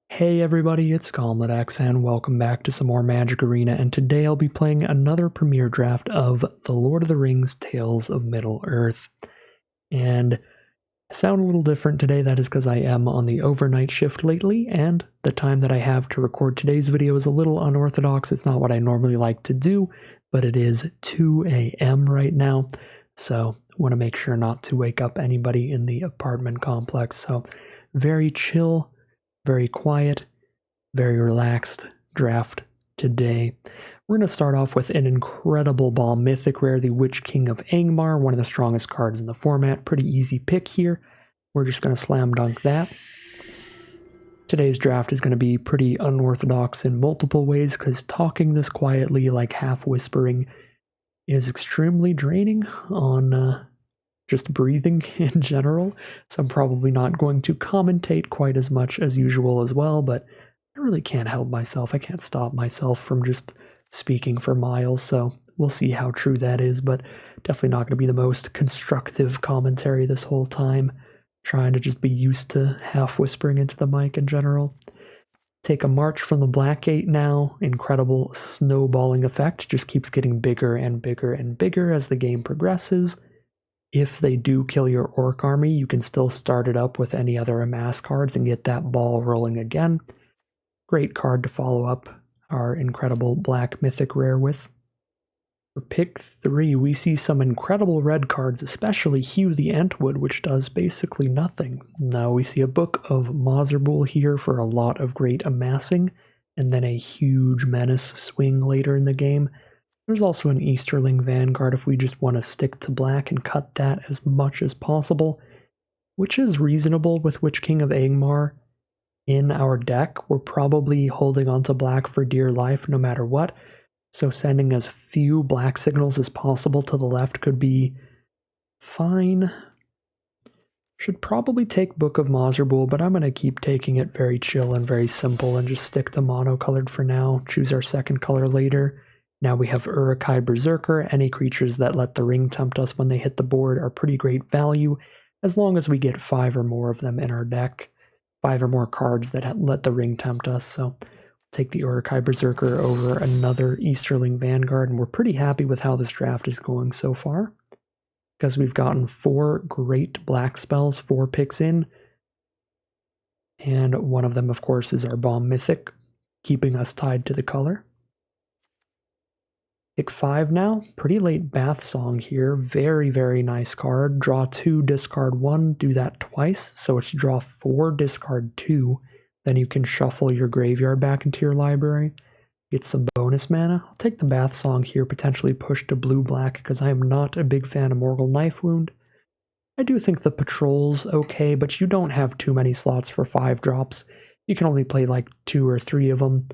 Hey everybody, it's Gauntlet and welcome back to some more Magic Arena, and today I'll be playing another premiere draft of The Lord of the Rings Tales of Middle-earth. And I sound a little different today. That is because I am on the overnight shift lately, and the time that I have to record today's video is a little unorthodox. It's not what I normally like to do, but it is 2 a.m. right now, so I want to make sure not to wake up anybody in the apartment complex. So very chill, very quiet, very relaxed draft today. We're going to start off with an incredible ball mythic rare, the Witch King of Angmar, one of the strongest cards in the format. Pretty easy pick here. We're just going to slam dunk that. Today's draft is going to be pretty unorthodox in multiple ways because talking this quietly, like half whispering, is extremely draining on just breathing in general. So I'm probably not going to commentate quite as much as usual as well, but I really can't help myself. I can't stop myself from just speaking for miles, so we'll see how true that is, but definitely not going to be the most constructive commentary this whole time. Trying to just be used to half whispering into the mic in general. Take a march from the Black Gate now. Incredible snowballing effect. Just keeps getting bigger and bigger and bigger as the game progresses. If they do kill your Orc Army, you can still start it up with any other Amass cards and get that ball rolling again. Great card to follow up our incredible black mythic rare with. For pick 3, we see some incredible red cards, especially Hugh the Entwood, which does basically nothing. Now we see a Book of Mozerbul here for a lot of great amassing, and then a huge menace swing later in the game. There's also an Easterling Vanguard if we just want to stick to black and cut that as much as possible, which is reasonable with Witch King of Angmar. In our deck, we're probably holding on to black for dear life no matter what, so sending as few black signals as possible to the left could be fine. Should probably take Book of Mozerbul, but I'm going to keep taking it very chill and very simple and just stick to mono-colored for now, choose our second color later. Now we have Uruk-hai Berserker. Any creatures that let the ring tempt us when they hit the board are pretty great value, as long as we get 5 or more of them in our deck. 5 or more cards that let the ring tempt us, so take the Uruk-hai Berserker over another Easterling Vanguard, and we're pretty happy with how this draft is going so far, because we've gotten 4 great black spells, 4 picks in, and one of them, of course, is our Bomb Mythic, keeping us tied to the color. Pick 5 now, pretty late Bath Song here, very, very nice card. Draw 2, discard 1, do that twice, so it's draw 4, discard 2, then you can shuffle your graveyard back into your library, get some bonus mana. I'll take the Bath Song here, potentially push to blue-black, because I am not a big fan of Morgul Knife Wound. I do think the Patrol's okay, but you don't have too many slots for 5 drops. You can only play like 2 or 3 of them.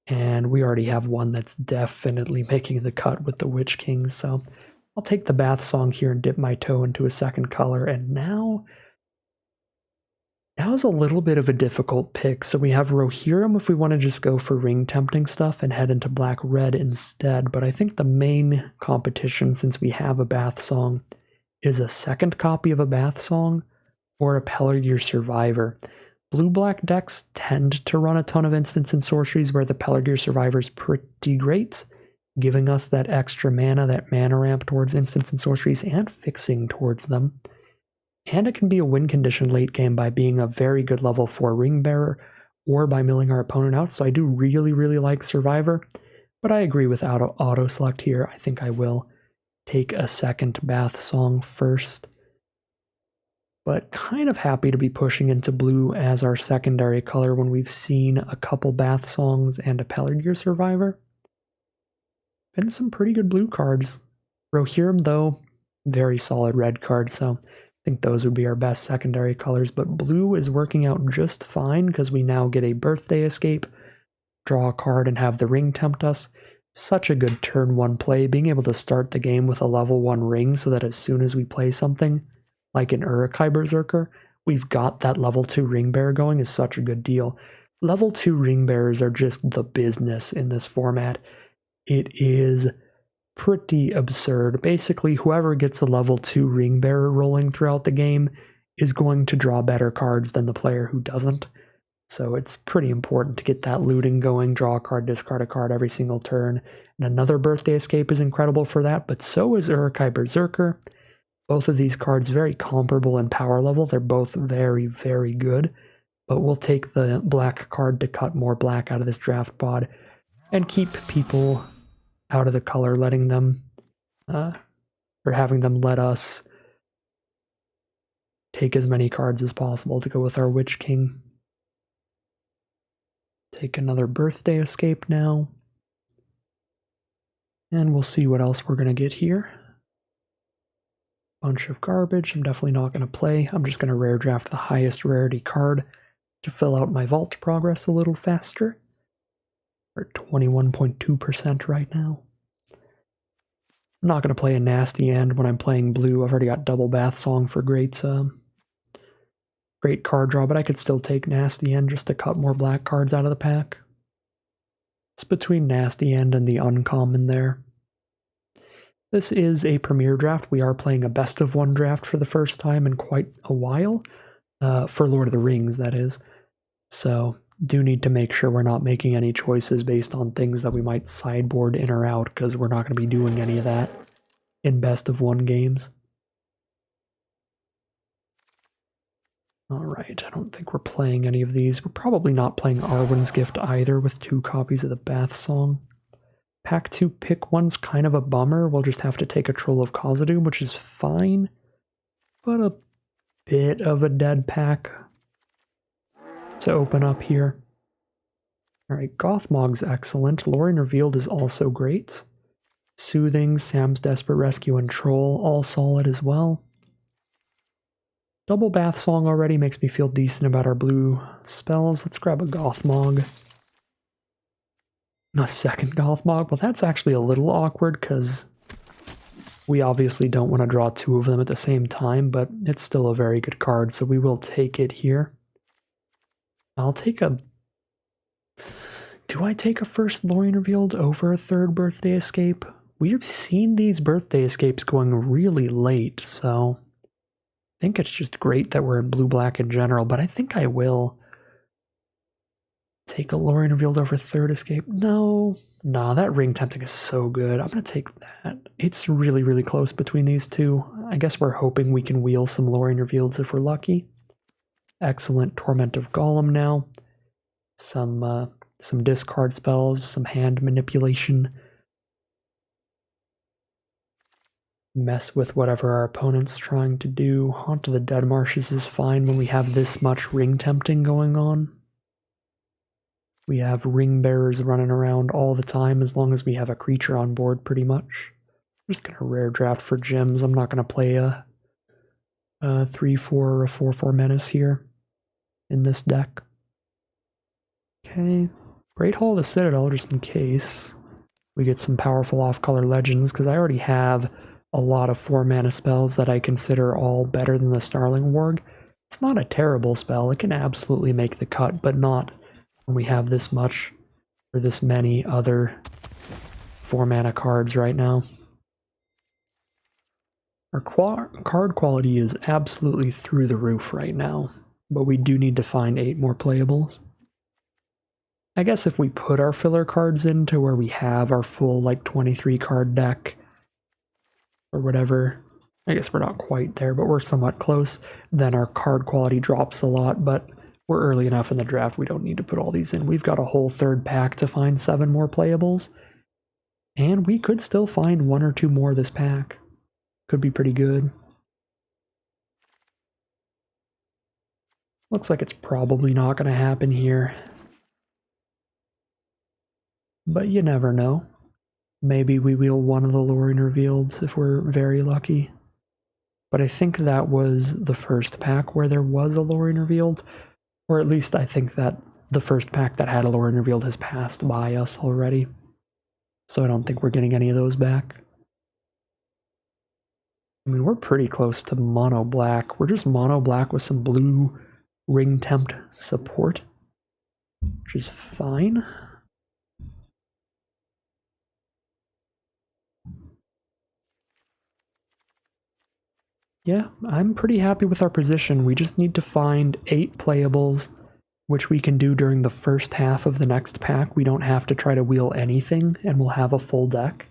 And we already have one that's definitely making the cut with the Witch King, so I'll take the Bath Song here and dip my toe into a second color. And now is a little bit of a difficult pick. So we have Rohirrim if we want to just go for ring tempting stuff and head into black-red instead. But I think the main competition, since we have a Bath Song, is a second copy of a Bath Song or a Pelargir Survivor. Blue-black decks tend to run a ton of instants and sorceries where the Pelargir Survivor is pretty great, giving us that extra mana, that mana ramp towards instants and sorceries and fixing towards them. And it can be a win condition late game by being a very good level 4 ring bearer or by milling our opponent out, so I do really, really like Survivor, but I agree with auto select here. I think I will take a second Bath Song first. But kind of happy to be pushing into blue as our secondary color when we've seen a couple Bath Songs and a Pelargir Survivor. Been some pretty good blue cards. Rohirrim, though, very solid red card, so I think those would be our best secondary colors. But blue is working out just fine because we now get a Birthday Escape, draw a card, and have the ring tempt us. Such a good turn 1 play, being able to start the game with a level 1 ring so that as soon as we play something, like an Uruk-hai Berserker, we've got that level 2 ring bearer going is such a good deal. Level 2 ring bearers are just the business in this format. It is pretty absurd. Basically, whoever gets a level 2 ring bearer rolling throughout the game is going to draw better cards than the player who doesn't. So it's pretty important to get that looting going, draw a card, discard a card every single turn. And another Birthday Escape is incredible for that, but so is Uruk-hai Berserker. Both of these cards very comparable in power level. They're both very, very good. But we'll take the black card to cut more black out of this draft pod and keep people out of the color, letting them, or having them let us take as many cards as possible to go with our Witch King. Take another Birthday Escape now. And we'll see what else we're going to get here. Bunch of garbage. I'm definitely not going to play. I'm just going to rare draft the highest rarity card to fill out my vault progress a little faster. We're at 21.2% right now. I'm not going to play a nasty end when I'm playing blue. I've already got double Bath Song for great card draw, but I could still take nasty end just to cut more black cards out of the pack. It's between nasty end and the uncommon there. This is a premier draft. We are playing a best of one draft for the first time in quite a while. For Lord of the Rings, that is. So do need to make sure we're not making any choices based on things that we might sideboard in or out, because we're not going to be doing any of that in best of one games. Alright, I don't think we're playing any of these. We're probably not playing Arwen's Gift either with 2 copies of the Bath Song. Pack 2 pick 1's kind of a bummer. We'll just have to take a Troll of Khazad-dûm, which is fine, but a bit of a dead pack to open up here. Alright, Gothmog's excellent. Lorien Revealed is also great. Soothing, Sam's Desperate Rescue, and Troll, all solid as well. Double Bath Song already makes me feel decent about our blue spells. Let's grab a Gothmog. A second Gothmog? Well, that's actually a little awkward because we obviously don't want to draw 2 of them at the same time, but it's still a very good card, so we will take it here. I'll take a... Do I take a first Lorien Revealed over a third Birthday Escape? We've seen these Birthday Escapes going really late, so I think it's just great that we're in blue-black in general, but I think I will take a Lorien Revealed over third Escape. No, that Ring Tempting is so good. I'm going to take that. It's really, really close between these two. I guess we're hoping we can wheel some Lorien Revealeds if we're lucky. Excellent Torment of Golem now. Some discard spells, some hand manipulation. Mess with whatever our opponent's trying to do. Haunt of the Dead Marshes is fine when we have this much Ring Tempting going on. We have Ring Bearers running around all the time as long as we have a creature on board, pretty much. I'm just going to rare draft for gems. I'm not going to play a 3-4 or a 4-4 Menace here in this deck. Okay. Great Hall of the Citadel, just in case we get some powerful off-color legends, because I already have a lot of 4-mana spells that I consider all better than the Starling Warg. It's not a terrible spell. It can absolutely make the cut, but not when we have this much or this many other 4-mana cards right now. Our card quality is absolutely through the roof right now, but we do need to find 8 more playables. I guess if we put our filler cards into where we have our full, like, 23 card deck, or whatever, I guess we're not quite there, but we're somewhat close, then our card quality drops a lot, but we're early enough in the draft, we don't need to put all these in. We've got a whole third pack to find 7 more playables, and we could still find 1 or 2 more this pack. Could be pretty good. Looks like it's probably not going to happen here. But you never know. Maybe we wheel one of the Lorien Revealed if we're very lucky. But I think that was the first pack where there was a Lorien Revealed. Or at least I think that the first pack that had a Lorien Revealed has passed by us already. So I don't think we're getting any of those back. I mean, we're pretty close to mono black. We're just mono black with some blue Ring Tempt support, which is fine. Yeah, I'm pretty happy with our position. We just need to find 8 playables which we can do during the first half of the next pack. We don't have to try to wheel anything, and we'll have a full deck.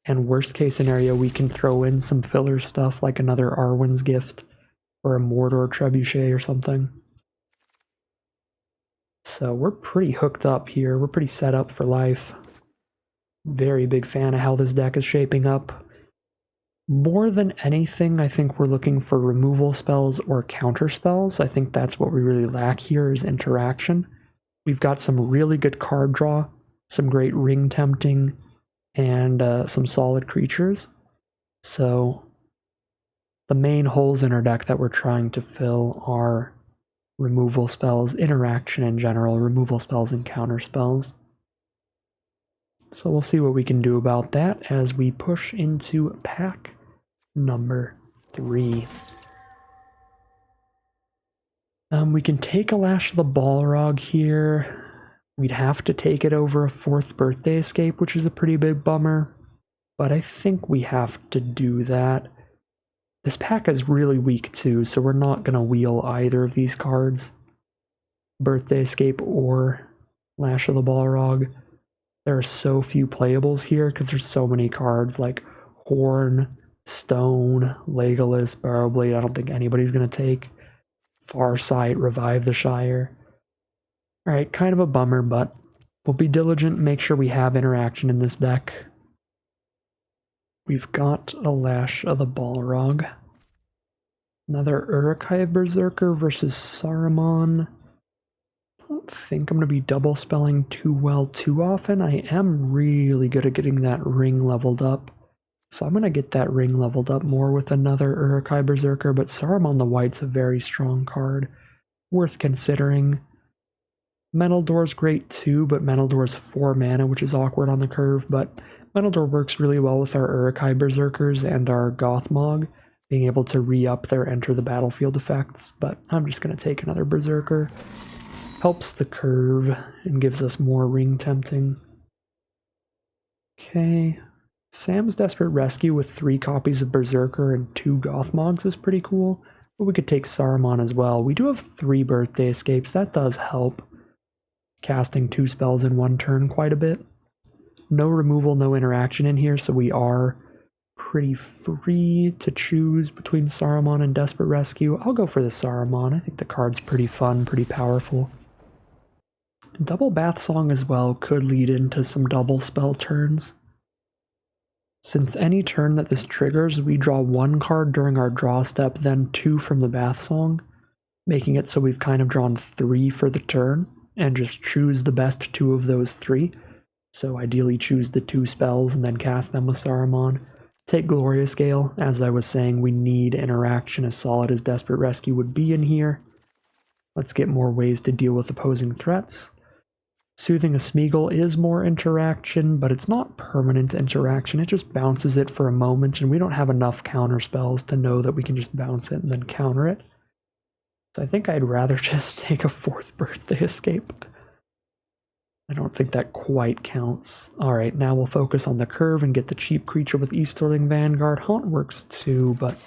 And worst case scenario, we can throw in some filler stuff like another Arwen's Gift or a Mordor Trebuchet or something. So we're pretty hooked up here. We're pretty set up for life. Very big fan of how this deck is shaping up. More than anything, I think we're looking for removal spells or counter spells. I think that's what we really lack here is interaction. We've got some really good card draw, some great ring tempting, and some solid creatures. So the main holes in our deck that we're trying to fill are removal spells, interaction in general, removal spells and counter spells. So we'll see what we can do about that as we push into pack number 3. We can take a Lash of the Balrog here. We'd have to take it over a 4th Birthday Escape, which is a pretty big bummer, but I think we have to do that. This pack is really weak too, so we're not going to wheel either of these cards. Birthday Escape or Lash of the Balrog. There are so few playables here because there's so many cards like Horn, Stone, Legolas, Barrowblade. I don't think anybody's going to take. Farsight, Revive the Shire. Alright, kind of a bummer, but we'll be diligent and make sure we have interaction in this deck. We've got a Lash of the Balrog. Another Uruk-hai Berserker versus Saruman. I don't think I'm going to be double spelling too well too often. I am really good at getting that ring leveled up. So I'm going to get that ring leveled up more with another Uruk-hai Berserker, but Saruman the White's a very strong card. Worth considering. Mental Door's great too, but Mental Door's 4 mana, which is awkward on the curve, but Mental Door works really well with our Uruk-hai Berserkers and our Gothmog, being able to re-up their enter the battlefield effects, but I'm just going to take another Berserker. Helps the curve and gives us more ring tempting. Okay. Sam's Desperate Rescue with 3 copies of Berserker and 2 Gothmogs is pretty cool, but we could take Saruman as well. We do have 3 Birthday Escapes, that does help. Casting 2 spells in 1 turn quite a bit. No removal, no interaction in here, so we are pretty free to choose between Saruman and Desperate Rescue. I'll go for the Saruman. I think the card's pretty fun, pretty powerful. Double Bath Song as well could lead into some double spell turns. Since any turn that this triggers, we draw 1 card during our draw step, then 2 from the Bath Song, making it so we've kind of drawn 3 for the turn, and just choose the best 2 of those 3. So ideally choose the 2 spells and then cast them with Saruman. Take Glorious Gale. As I was saying, we need interaction as solid as Desperate Rescue would be in here. Let's get more ways to deal with opposing threats. Soothing a Smeagol is more interaction, but it's not permanent interaction. It just bounces it for a moment, and we don't have enough counter spells to know that we can just bounce it and then counter it. So I think I'd rather just take a 4th Birthday Escape. I don't think that quite counts. Alright, now we'll focus on the curve and get the cheap creature with Easterling Vanguard. Haunt works too, but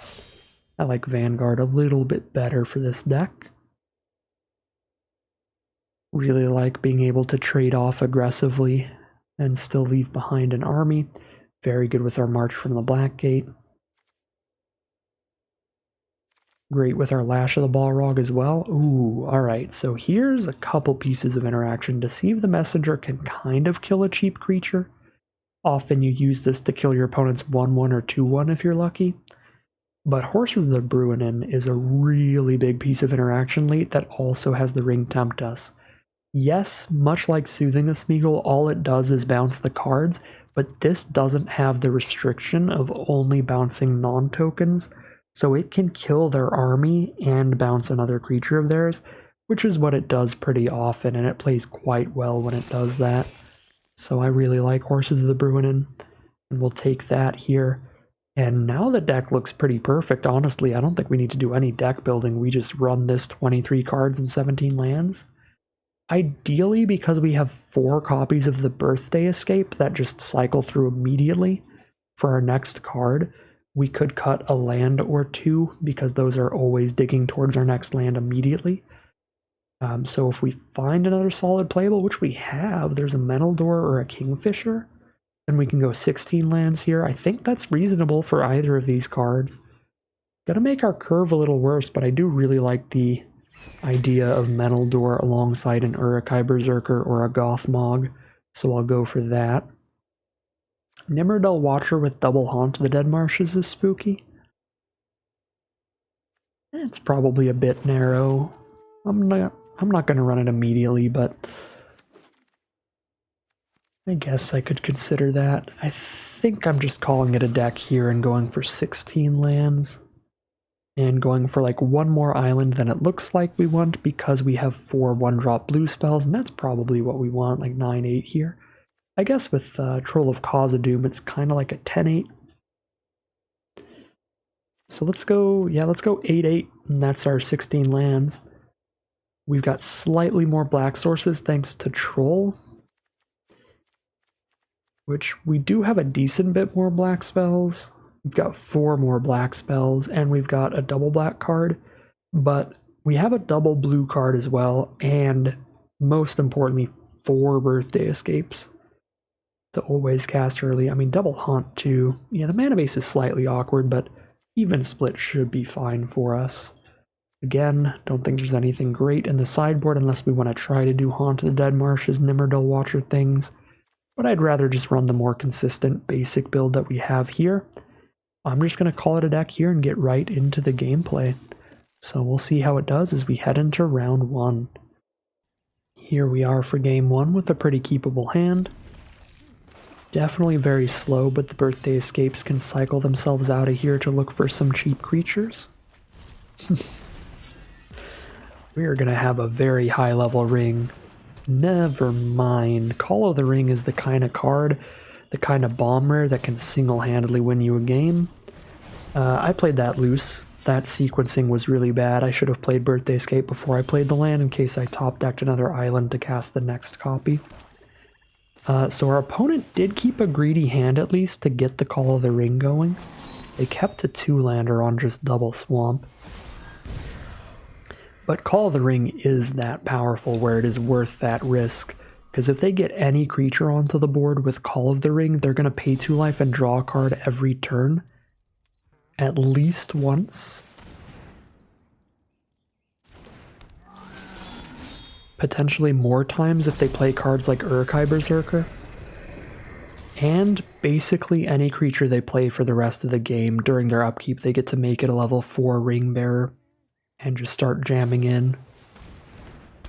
I like Vanguard a little bit better for this deck. Really like being able to trade off aggressively and still leave behind an army. Very good with our March from the Blackgate. Great with our Lash of the Balrog as well. Ooh, alright, so here's a couple pieces of interaction. Deceive the Messenger can kind of kill a cheap creature. Often you use this to kill your opponent's 1/1 or 2/1 if you're lucky. But Horses of the Bruinen is a really big piece of interaction late that also has the Ring Tempt Us. Yes, much like Soothing a Smeagol, all it does is bounce the cards, but this doesn't have the restriction of only bouncing non-tokens, so it can kill their army and bounce another creature of theirs, which is what it does pretty often, and it plays quite well when it does that. So I really like Horses of the Bruinen, and we'll take that here. And now the deck looks pretty perfect, honestly. I don't think we need to do any deck building. We just run this 23 cards and 17 lands. Ideally, because we have 4 copies of the Birthday Escape that just cycle through immediately for our next card, we could cut a land or 2 because those are always digging towards our next land immediately. So if we find another solid playable, which we have, there's a Metal Door or a Kingfisher, then we can go 16 lands here. I think that's reasonable for either of these cards. Gonna make our curve a little worse, but I do really like the idea of Metal Door alongside an Uruk-hai Berserker or a Gothmog, so I'll go for that. Nimrodel Watcher with double Haunt to the Dead Marshes is spooky. It's probably a bit narrow. I'm not going to run it immediately, but I guess I could consider that. I think I'm just calling it a deck here and going for 16 lands. And going for like one more island than it looks like we want because we have 4 1-drop blue spells, and that's probably what we want, like 9-8 here. I guess with Troll of Khazad-dûm, it's kind of like a 10-8. So let's go 8-8, and that's our 16 lands. We've got slightly more black sources thanks to Troll, which we do have a decent bit more black spells. We've got 4 more black spells, and we've got a double black card, but we have a double blue card as well, and most importantly, 4 birthday escapes to always cast early. I mean, double haunt too. Yeah, the mana base is slightly awkward, but even split should be fine for us. Again, don't think there's anything great in the sideboard unless we want to try to do Haunt of the Dead Marshes, Nimrodel Watcher things, but I'd rather just run the more consistent basic build that we have here. I'm just going to call it a deck here and get right into the gameplay. So we'll see how it does as we head into round 1. Here we are for game 1 with a pretty keepable hand. Definitely very slow, but the birthday escapes can cycle themselves out of here to look for some cheap creatures. We are going to have a very high level ring. Never mind. Call of the Ring is the kind of card, the kind of bomb rare that can single-handedly win you a game. I played that loose. That sequencing was really bad. I should have played Birthday Escape before I played the land in case I top-decked another island to cast the next copy. So our opponent did keep a greedy hand at least to get the Call of the Ring going. They kept a 2-lander on just double swamp. But Call of the Ring is that powerful where it is worth that risk. Because if they get any creature onto the board with Call of the Ring, they're going to pay 2 life and draw a card every turn. At least once. Potentially more times if they play cards like Uruk-hai Berserker. And basically any creature they play for the rest of the game during their upkeep, they get to make it a level 4 Ring Bearer and just start jamming in.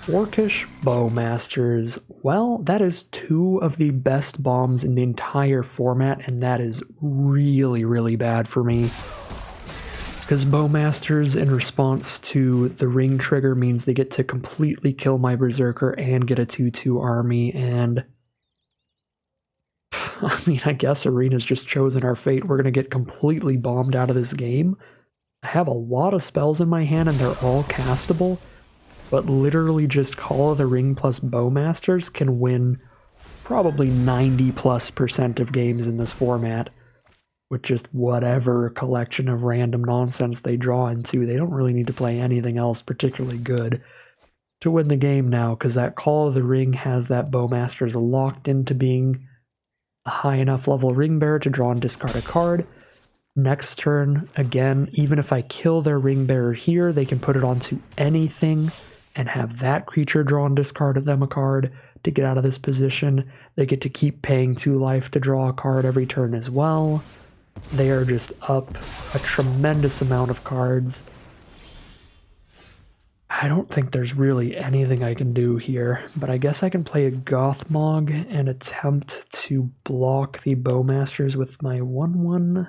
Orcish Bowmasters. Well, that is 2 of the best bombs in the entire format, and that is really, really bad for me. Because Bowmasters, in response to the ring trigger, means they get to completely kill my Berserker and get a 2/2 army, and I mean, I guess Arena's just chosen our fate. We're going to get completely bombed out of this game. I have a lot of spells in my hand, and they're all castable, but literally just Call of the Ring plus Bowmasters can win probably 90+% of games in this format with just whatever collection of random nonsense they draw into. They don't really need to play anything else particularly good to win the game now, because that Call of the Ring has that Bowmasters locked into being a high enough level Ring Bearer to draw and discard a card. Next turn, again, even if I kill their Ring Bearer here, they can put it onto anything and have that creature draw and discard them a card to get out of this position. They get to keep paying 2 life to draw a card every turn as well. They are just up a tremendous amount of cards. I don't think there's really anything I can do here, but I guess I can play a Gothmog and attempt to block the Bowmasters with my 1/1.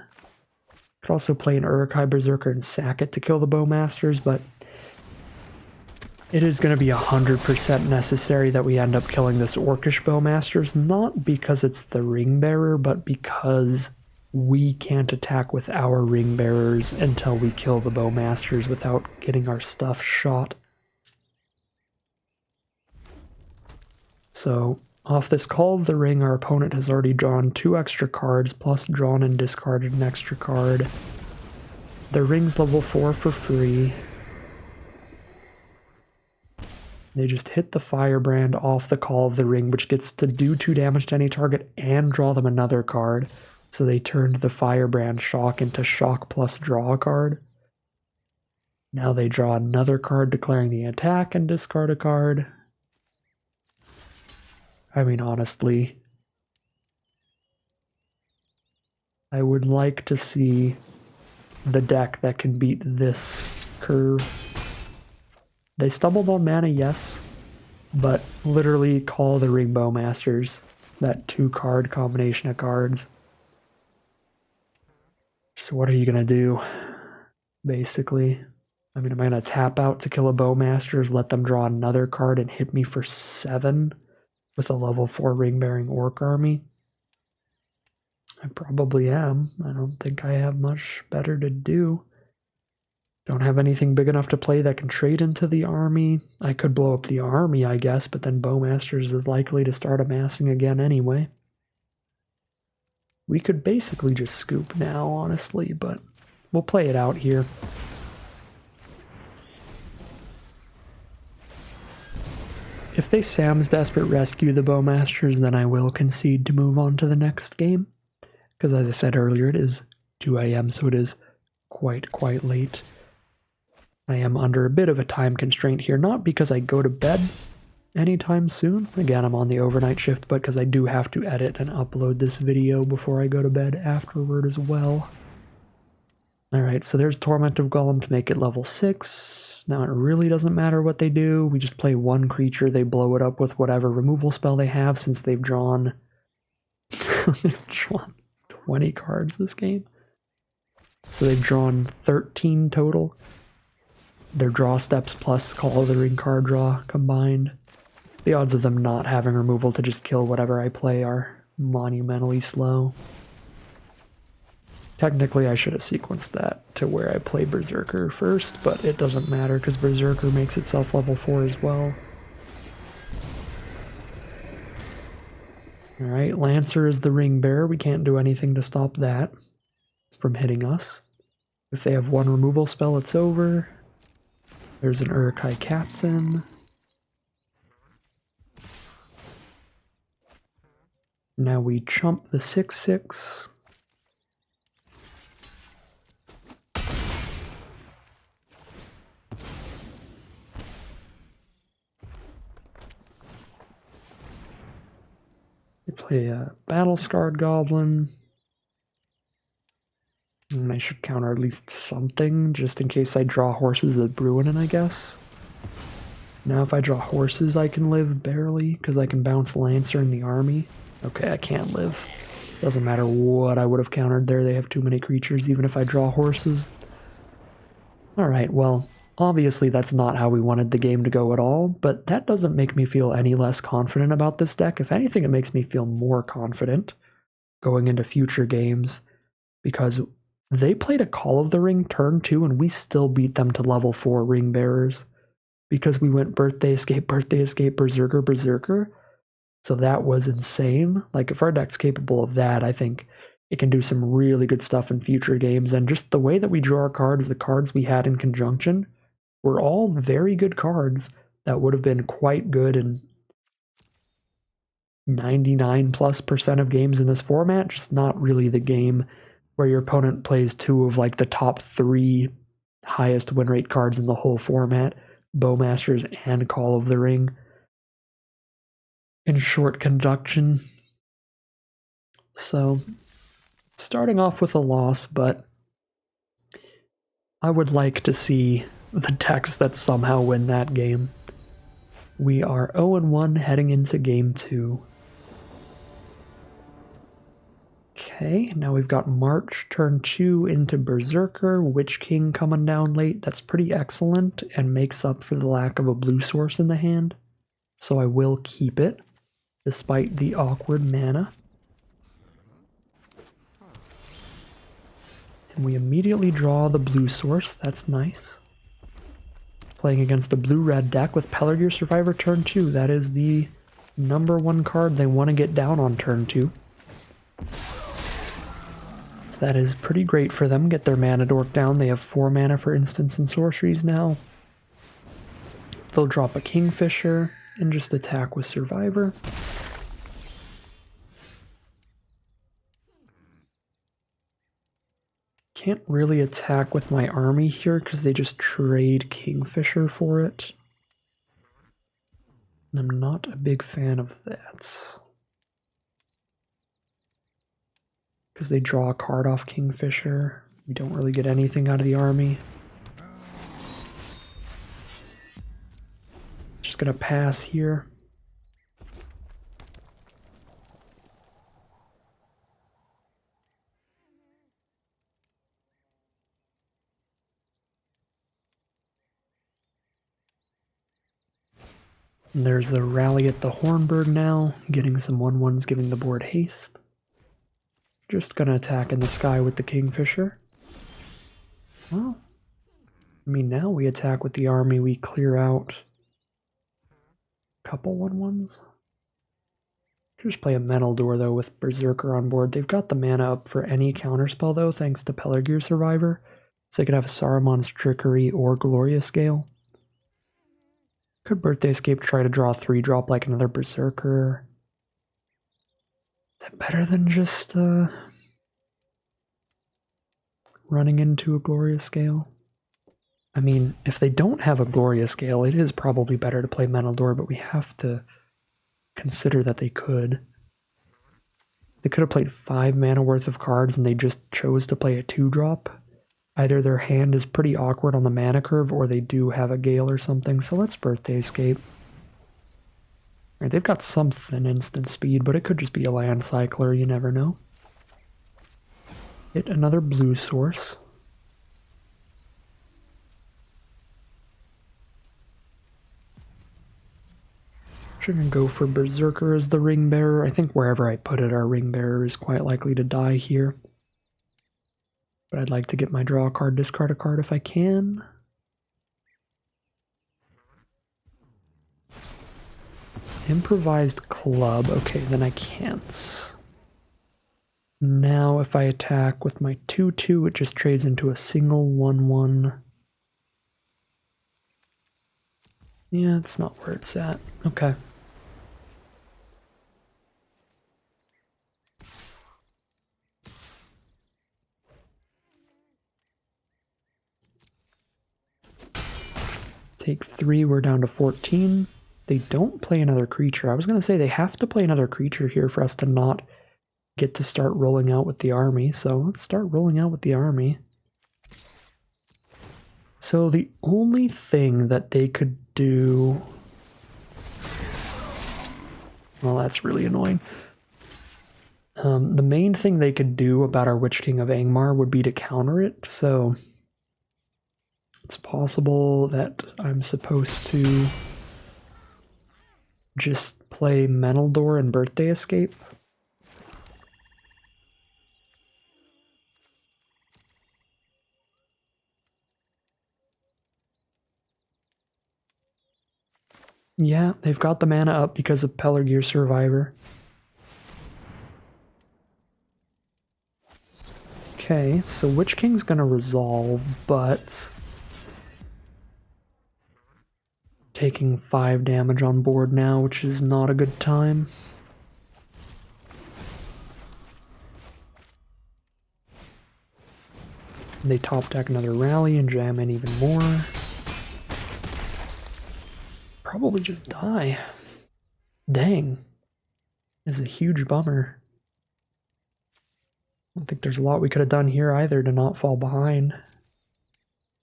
Could also play an Uruk-hai Berserker and sack it to kill the Bowmasters, but it is going to be 100% necessary that we end up killing this Orcish Bowmasters, not because it's the Ring Bearer, but because we can't attack with our Ring Bearers until we kill the Bowmasters without getting our stuff shot. So, off this Call of the Ring, our opponent has already drawn 2 extra cards, plus drawn and discarded an extra card. The Ring's level 4 for free. They just hit the Firebrand off the Call of the Ring, which gets to do 2 damage to any target and draw them another card. So they turned the Firebrand Shock into Shock plus draw a card. Now they draw another card declaring the attack and discard a card. I mean, honestly, I would like to see the deck that can beat this curve. They stumbled on mana, yes, but literally Call of the Ring Bowmasters, that 2-card combination of cards. So what are you going to do, basically? I mean, am I going to tap out to kill a Bowmasters, let them draw another card and hit me for 7 with a level 4 ring-bearing Orc Army? I probably am. I don't think I have much better to do. Don't have anything big enough to play that can trade into the army. I could blow up the army, I guess, but then Bowmasters is likely to start amassing again anyway. We could basically just scoop now, honestly, but we'll play it out here. If they Sam's Desperate Rescue the Bowmasters, then I will concede to move on to the next game. Because as I said earlier, it is 2 AM, so it is quite late. I am under a bit of a time constraint here, not because I go to bed anytime soon. Again, I'm on the overnight shift, but because I do have to edit and upload this video before I go to bed afterward as well. Alright, so there's Torment of Golem to make it level 6. Now it really doesn't matter what they do. We just play one creature, they blow it up with whatever removal spell they have since they've drawn... they've drawn 20 cards this game. So they've drawn 13 total. Their draw steps plus Call of the Ring card draw combined. The odds of them not having removal to just kill whatever I play are monumentally slow. Technically, I should have sequenced that to where I play Berserker first, but it doesn't matter because Berserker makes itself level 4 as well. Alright, Lancer is the ring bearer. We can't do anything to stop that from hitting us. If they have one removal spell, it's over. There's an Uruk-hai Captain. Now we chump the 6/6. We play a Battle-Scarred Goblin. And I should counter at least something, just in case I draw horses with Bruin, I guess. Now if I draw horses, I can live barely, because I can bounce Lancer in the army. Okay, I can't live. Doesn't matter what I would have countered there, they have too many creatures, even if I draw horses. Alright, well, obviously that's not how we wanted the game to go at all, but that doesn't make me feel any less confident about this deck. If anything, it makes me feel more confident going into future games, because they played a Call of the Ring turn 2 and we still beat them to level 4 ring bearers because we went Birthday Escape, Berserker, Berserker. So that was insane. Like, if our deck's capable of that, I think it can do some really good stuff in future games. And just the way that we draw our cards, the cards we had in conjunction, were all very good cards that would have been quite good in 99+% of games in this format, just not really the game where your opponent plays 2 of like the top 3 highest win rate cards in the whole format, Bowmasters and Call of the Ring, in short conduction. So, starting off with a loss, but I would like to see the decks that somehow win that game. We are 0-1 heading into game 2. Okay, now we've got March turn 2 into Berserker, Witch King coming down late. That's pretty excellent and makes up for the lack of a blue source in the hand. So I will keep it, despite the awkward mana. And we immediately draw the blue source, that's nice. Playing against a blue-red deck with Pelargir Survivor turn 2. That is the #1 card they want to get down on turn 2. So that is pretty great for them. Get their mana dork down. They have 4 mana for instants and sorceries now. they'll drop a Kingfisher and just attack with Survivor. Can't really attack with my army here because they just trade Kingfisher for it. And I'm not a big fan of that. Because they draw a card off Kingfisher. We don't really get anything out of the army. Just gonna pass here. And there's a rally at the Hornburg now, getting some 1/1s, giving the board haste. Just gonna attack in the sky with the Kingfisher. Well, I mean, now we attack with the army, we clear out a couple 1/1s. Just play a Metal Door, though, with Berserker on board. They've got the mana up for any counterspell, though, thanks to Pelargir Survivor. So they could have Saruman's Trickery or Glorious Gale. Could Birthday Escape try to draw a 3-drop like another Berserker? Is that better than just running into a Glorious Gale? I mean, if they don't have a Glorious Gale, it is probably better to play Metal Door, but we have to consider that they could. They could have played 5 mana worth of cards and they just chose to play a 2-drop. Either their hand is pretty awkward on the mana curve or they do have a Gale or something, so let's Birthday Escape. Right, they've got something instant speed, but it could just be a land cycler, you never know. Hit another blue source. Should go for Berserker as the Ring Bearer. I think wherever I put it, our Ring Bearer is quite likely to die here. But I'd like to get my draw card, discard a card if I can. Improvised Club. Okay, then I can't. Now if I attack with my 2/2, it just trades into a single 1/1. Yeah, it's not where it's at. Okay. Take 3, we're down to 14. They don't play another creature. I was going to say they have to play another creature here for us to not get to start rolling out with the army. So let's start rolling out with the army. So the only thing that they could do... Well, that's really annoying. The main thing they could do about our Witch King of Angmar would be to counter it, so... It's possible that I'm supposed to just play Metal Door and Birthday Escape. Yeah, they've got the mana up because of Pelargir Survivor. Okay, so Witch King's gonna resolve, but... taking 5 damage on board now, which is not a good time. They top deck another rally and jam in even more. Probably just die. Dang. This is a huge bummer. I don't think there's a lot we could have done here either to not fall behind.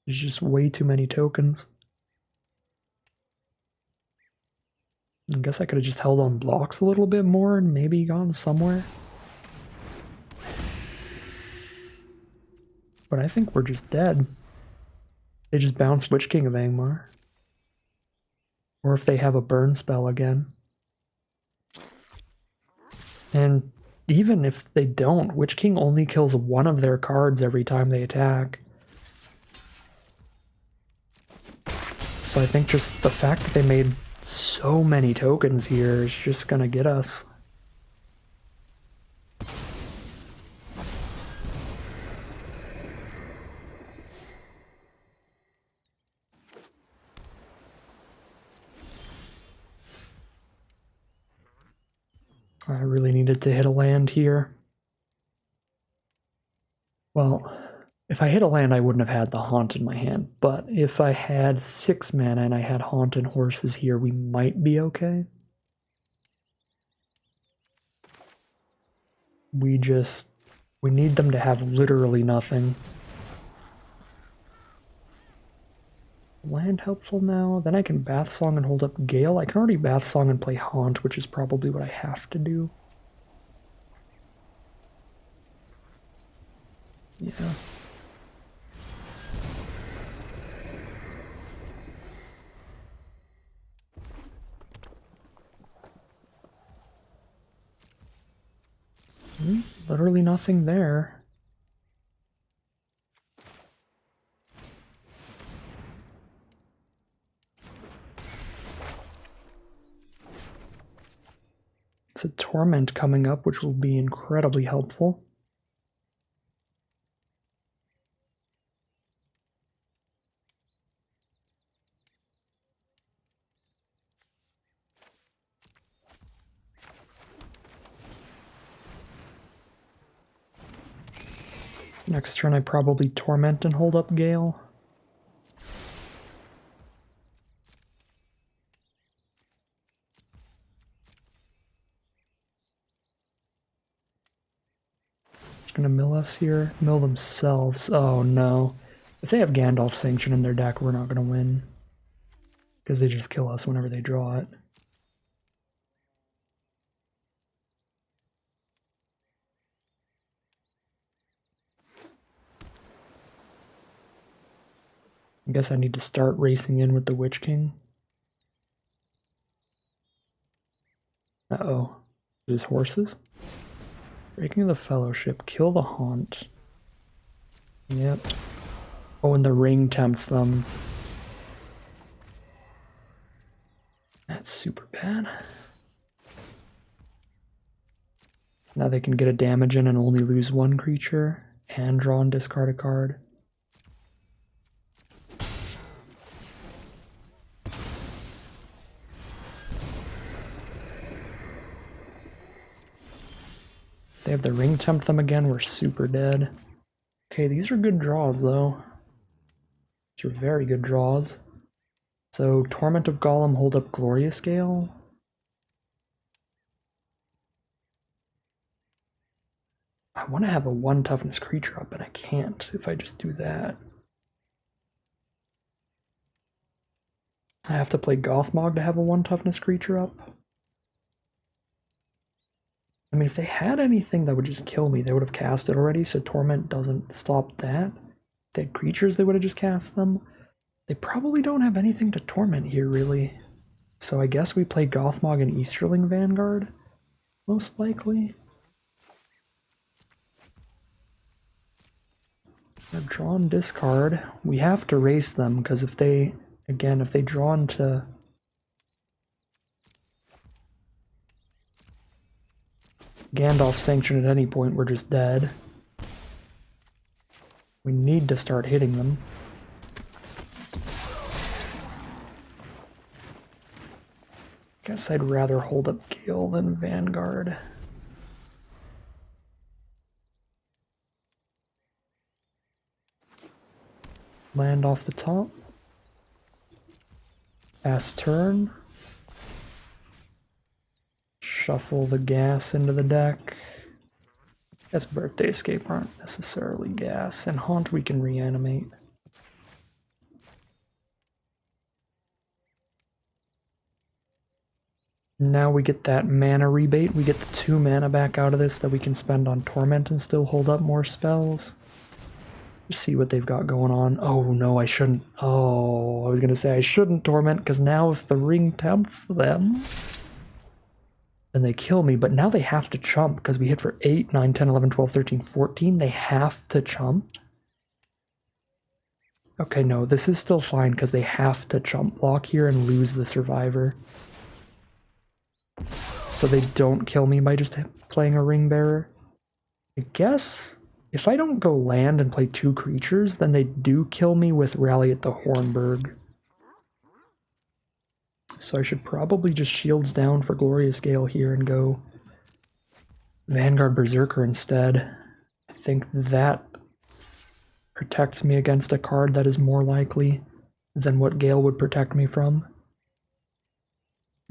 There's just way too many tokens. I guess I could have just held on blocks a little bit more and maybe gone somewhere. But I think we're just dead. They just bounce Witch King of Angmar. Or if they have a burn spell again. And even if they don't, Witch King only kills one of their cards every time they attack. So I think just the fact that they made so many tokens here is just gonna get us. I really needed to hit a land here. Well, if I hit a land, I wouldn't have had the Haunt in my hand, but if I had 6 mana and I had Haunt and Horses here, we might be okay. We need them to have literally nothing. Land helpful now. Then I can Bath Song and hold up Gale. I can already Bath Song and play Haunt, which is probably what I have to do. Yeah. Literally nothing there. It's a Torment coming up, which will be incredibly helpful. Next turn I probably Torment and hold up Gale. Just gonna mill us here. Mill themselves. Oh no. If they have Gandalf Sanction in their deck, we're not gonna win. Because they just kill us whenever they draw it. I guess I need to start racing in with the Witch King. Uh-oh. His horses? Breaking of the Fellowship. Kill the Haunt. Yep. Oh, and the Ring tempts them. That's super bad. Now they can get a damage in and only lose 1 creature. And draw and discard a card. They have the Ring Tempt them again, we're super dead. Okay, these are good draws though. These are very good draws. So, Torment of Golem, hold up Glorious Gale. I want to have a 1 toughness creature up, and I can't if I just do that. I have to play Gothmog to have a 1 toughness creature up. I mean, if they had anything that would just kill me, they would have cast it already, so Torment doesn't stop that. If they had creatures, they would have just cast them. They probably don't have anything to Torment here, really. So I guess we play Gothmog and Easterling Vanguard, most likely. I've drawn discard. We have to race them, because if they, again, if they draw into... Gandalf Sanction at any point, we're just dead. We need to start hitting them. Guess I'd rather hold up Gale than Vanguard. Land off the top. Pass turn. Shuffle the gas into the deck. Guess Birthday Escape aren't necessarily gas, and Haunt we can reanimate. Now we get that mana rebate. We get the 2 mana back out of this that we can spend on Torment and still hold up more spells. Just see what they've got going on. Oh no, I shouldn't. Oh, I was gonna say I shouldn't Torment, because now if the Ring tempts them, then they kill me, but now they have to chump, because we hit for 8, 9, 10, 11, 12, 13, 14. They have to chump. Okay, no, this is still fine, because they have to chump block here and lose the Survivor. So they don't kill me by just playing a Ring Bearer. I guess if I don't go land and play 2 creatures, then they do kill me with Rally at the Hornburg. So I should probably just shields down for Glorious Gale here and go Vanguard Berserker instead. I think that protects me against a card that is more likely than what Gale would protect me from.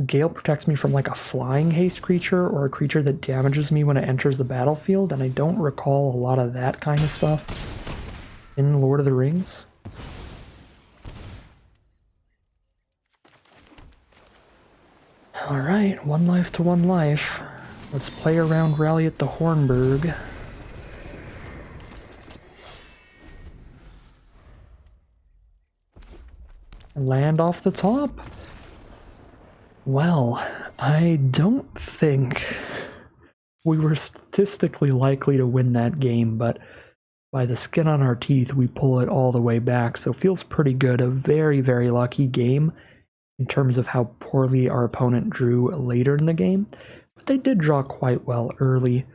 Gale protects me from like a flying haste creature or a creature that damages me when it enters the battlefield, and I don't recall a lot of that kind of stuff in Lord of the Rings. Alright, 1 life to 1 life. Let's play around Rally at the Hornburg. Land off the top? Well, I don't think we were statistically likely to win that game, but by the skin on our teeth, we pull it all the way back, so feels pretty good. A very, very lucky game in terms of how poorly our opponent drew later in the game, but they did draw quite well early. I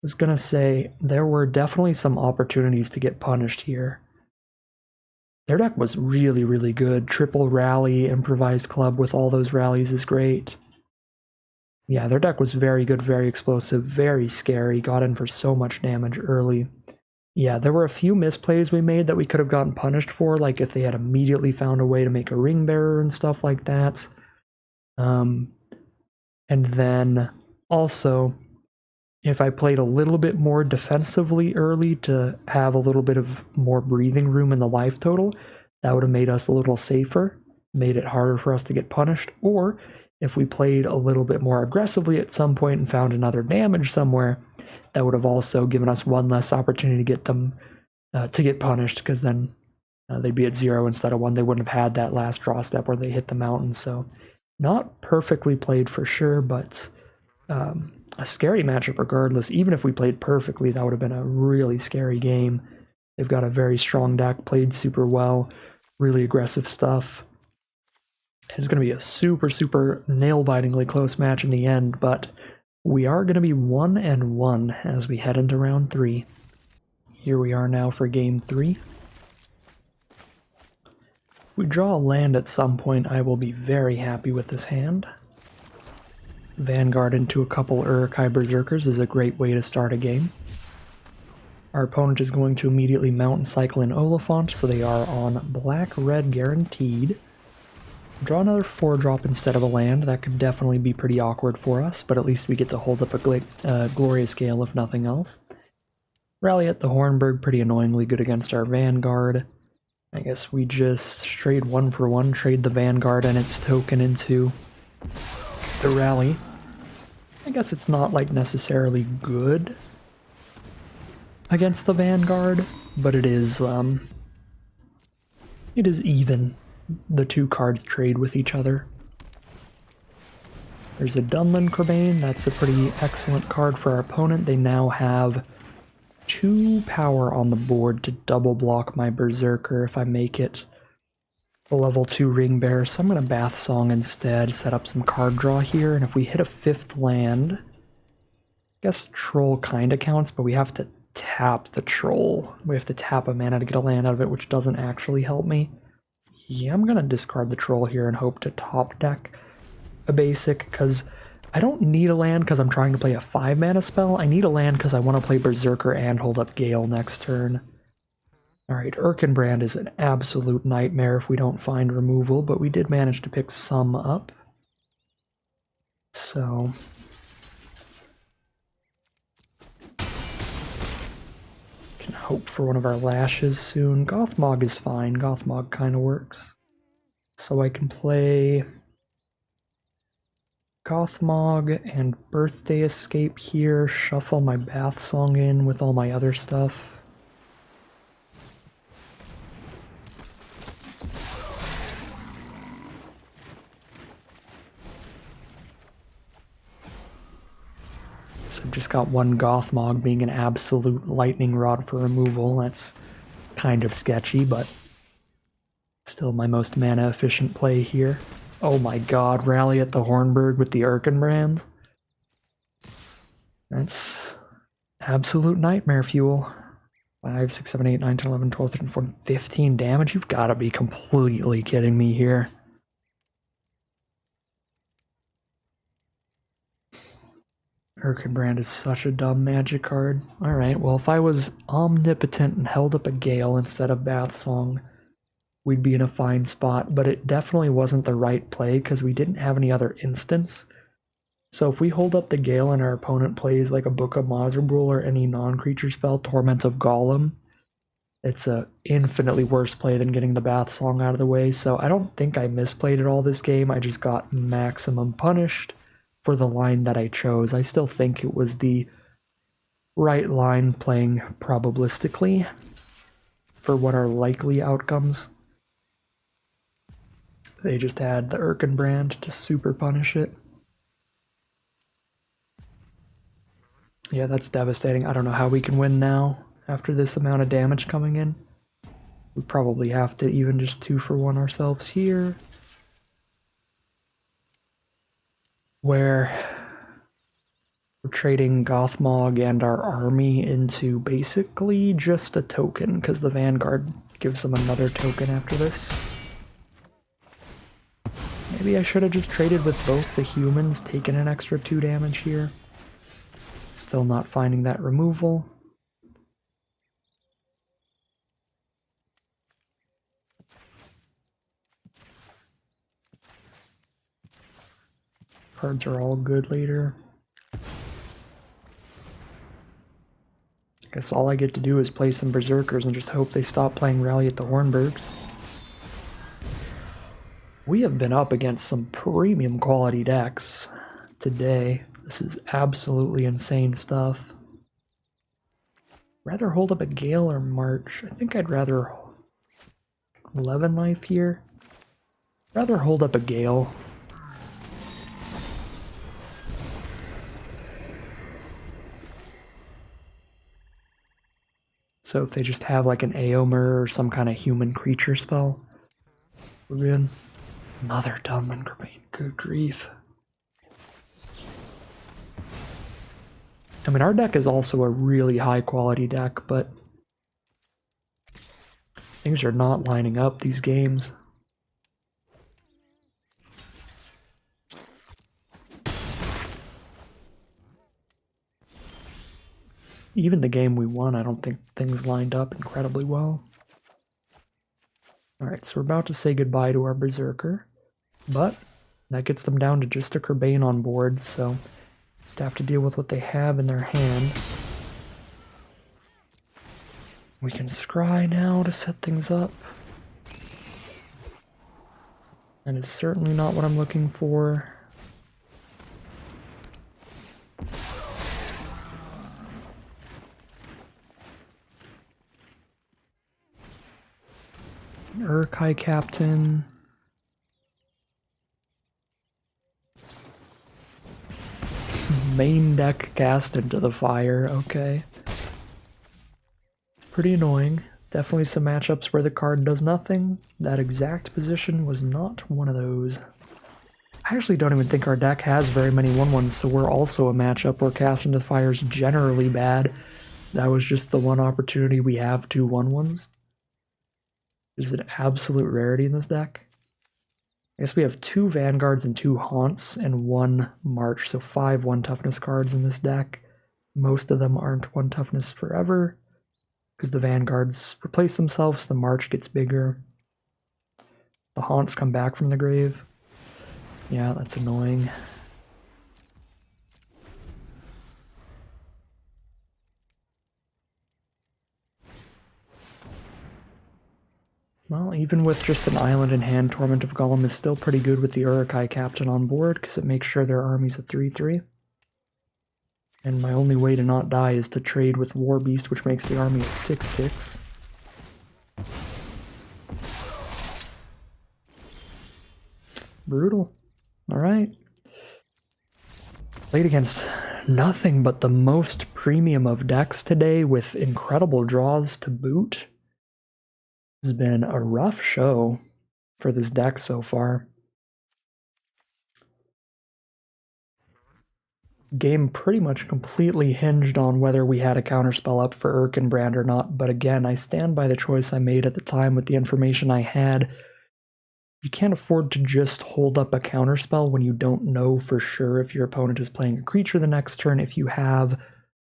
was gonna say, there were definitely some opportunities to get punished here. Their deck was really, really good. Triple rally, improvised club with all those rallies is great. Yeah, their deck was very good, very explosive, very scary, got in for so much damage early. Yeah, there were a few misplays we made that we could have gotten punished for, like if they had immediately found a way to make a ring bearer and stuff like that. And then also, if I played a little bit more defensively early to have a little bit of more breathing room in the life total, that would have made us a little safer, made it harder for us to get punished. Or if we played a little bit more aggressively at some point and found another damage somewhere, that would have also given us one less opportunity to get them to get punished, because then they'd be at 0 instead of 1. They wouldn't have had that last draw step where they hit the mountain. So not perfectly played for sure, but a scary matchup regardless. Even if we played perfectly, that would have been a really scary game. They've got a very strong deck, played super well, really aggressive stuff. And it's going to be a super, super nail-bitingly close match in the end, but we are going to be 1-1 as we head into round 3. Here we are now for game 3. If we draw a land at some point, I will be very happy with this hand. Vanguard into a couple Uruk-hai Berserkers is a great way to start a game. Our opponent is going to immediately mount and cycle in Oliphant, so they are on black-red guaranteed. Draw another 4-drop instead of a land. That could definitely be pretty awkward for us, but at least we get to hold up a Glorious Gale if nothing else. Rally at the Hornburg, pretty annoyingly good against our Vanguard. I guess we just trade 1-for-1, trade the Vanguard and its token into the Rally. I guess it's not like necessarily good against the Vanguard, but it is even. The two cards trade with each other. There's a Dunlin Corbane. That's a pretty excellent card for our opponent. They now have 2 power on the board to double block my Berserker if I make it a level 2 Ring Bearer. So I'm going to Bath Song instead, set up some card draw here, and if we hit a 5th land, I guess Troll kind of counts, but we have to tap the Troll. We have to tap a mana to get a land out of it, which doesn't actually help me. Yeah, I'm gonna discard the Troll here and hope to top deck a basic, because I don't need a land because I'm trying to play a 5-mana spell. I need a land because I want to play Berserker and hold up Gale next turn. Alright, Erkenbrand is an absolute nightmare if we don't find removal, but we did manage to pick some up. So can hope for one of our lashes soon. Gothmog is fine. Gothmog kind of works. So I can play Gothmog and Birthday Escape here, shuffle my Bath Song in with all my other stuff. So I've just got one Gothmog being an absolute lightning rod for removal. That's kind of sketchy, but still my most mana efficient play here. Oh my god, Rally at the Hornburg with the Erkenbrand. That's absolute nightmare fuel. 5, 6, 7, 8, 9, 10, 11, 12, 13, 14, 15 damage? You've got to be completely kidding me here. Erkenbrand is such a dumb magic card. Alright, well, if I was omnipotent and held up a Gale instead of Bath Song, we'd be in a fine spot, but it definitely wasn't the right play because we didn't have any other instants. So if we hold up the Gale and our opponent plays like a Book of Mazerbrul or any non-creature spell, Torment of Golem, it's a infinitely worse play than getting the Bath Song out of the way. So I don't think I misplayed it all this game. I just got maximum punished for the line that I chose. I still think it was the right line playing probabilistically for what are likely outcomes. They just had the Erkenbrand to super punish it. Yeah, that's devastating. I don't know how we can win now after this amount of damage coming in. We probably have to even just 2-for-1 ourselves here. Where we're trading Gothmog and our army into basically just a token, because the Vanguard gives them another token after this. Maybe I should have just traded with both the humans, taken an extra 2 damage here. Still not finding that removal. Cards are all good later. Guess all I get to do is play some Berserkers and just hope they stop playing Rally at the Hornbergs. We have been up against some premium quality decks today. This is absolutely insane stuff. Rather hold up a Gale or March? I think I'd rather 11 life here. Rather hold up a Gale. So if they just have like an Aomer or some kind of human creature spell, we're good. Another Dunman Grbane, good grief. I mean, our deck is also a really high quality deck, but things are not lining up these games. Even the game we won, I don't think things lined up incredibly well. Alright, so we're about to say goodbye to our Berserker, but that gets them down to just a Grbane on board, so just have to deal with what they have in their hand. We can scry now to set things up. That is certainly not what I'm looking for. Urkai Captain. Main deck cast into the fire, okay. Pretty annoying. Definitely some matchups where the card does nothing. That exact position was not one of those. I actually don't even think our deck has very many 1/1s, so we're also a matchup where cast into the fire is generally bad. That was just the one opportunity we have to 1/1s. Is an absolute rarity in this deck. I guess we have 2 Vanguards and 2 Haunts and 1 March, so 5 1 toughness cards in this deck. Most of them aren't 1 toughness forever, because the Vanguards replace themselves, the March gets bigger. The Haunts come back from the grave. Yeah, that's annoying. Well, even with just an island in hand, Torment of Golem is still pretty good with the Uruk-hai Captain on board, because it makes sure their army's a 3/3. And my only way to not die is to trade with War Beast, which makes the army a 6/6. Brutal. Alright. Played against nothing but the most premium of decks today, with incredible draws to boot. This has been a rough show for this deck so far. Game pretty much completely hinged on whether we had a counterspell up for Erkenbrand or not, but again, I stand by the choice I made at the time with the information I had. you can't afford to just hold up a counterspell when you don't know for sure if your opponent is playing a creature the next turn, if you have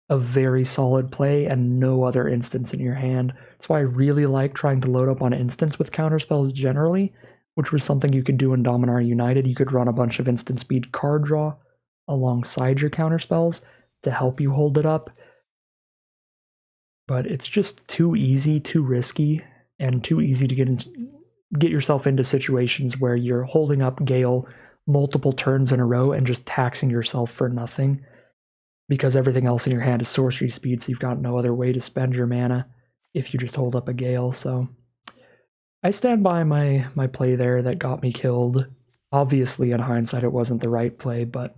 a very solid play and no other instants in your hand. That's why I really like trying to load up on instants with counterspells generally, which was something you could do in Dominar United. You could run a bunch of instant speed card draw alongside your counterspells to help you hold it up. But it's just too easy, too risky, and too easy to get yourself into situations where you're holding up Gale multiple turns in a row and just taxing yourself for nothing, because everything else in your hand is sorcery speed, so you've got no other way to spend your mana if you just hold up a Gale. So I stand by my play there that got me killed. Obviously, in hindsight, it wasn't the right play, but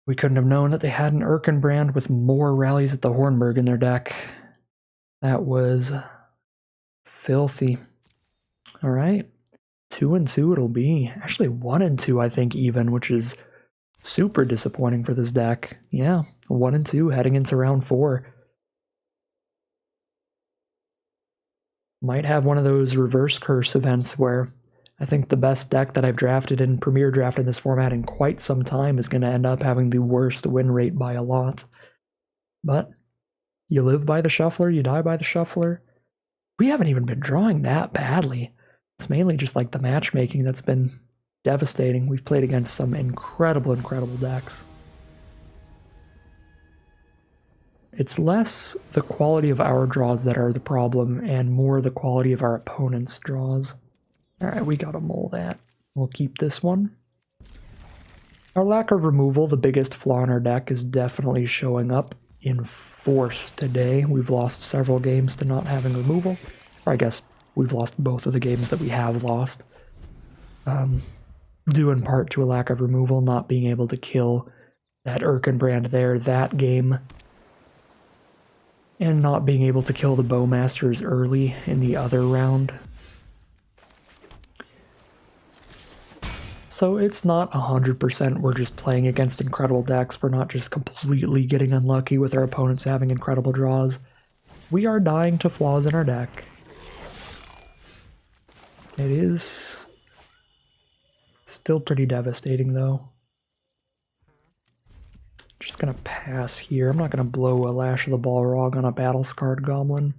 we couldn't have known that they had an Erkenbrand with more rallies at the Hornburg in their deck. That was filthy. All right, 2-2 it'll be. Actually, 1-2, I think, even, which is super disappointing for this deck. Yeah, 1-2 heading into round 4. Might have one of those reverse curse events where I think the best deck that I've drafted in Premier Draft in this format in quite some time is going to end up having the worst win rate by a lot. But you live by the shuffler, you die by the shuffler. We haven't even been drawing that badly. It's mainly just like the matchmaking that's been devastating. We've played against some incredible decks. It's less the quality of our draws that are the problem and more the quality of our opponent's draws. Alright, we gotta mull that. We'll keep this one. Our lack of removal, the biggest flaw in our deck, is definitely showing up in force today. We've lost several games to not having removal. Or I guess we've lost both of the games that we have lost. Due in part to a lack of removal, not being able to kill that Erkenbrand there that game. And not being able to kill the Bowmasters early in the other round. So it's not 100% we're just playing against incredible decks. We're not just completely getting unlucky with our opponents having incredible draws. We are dying to flaws in our deck. It is still pretty devastating though. Just gonna pass here. I'm not gonna blow a Lash of the Balrog on a battle-scarred goblin.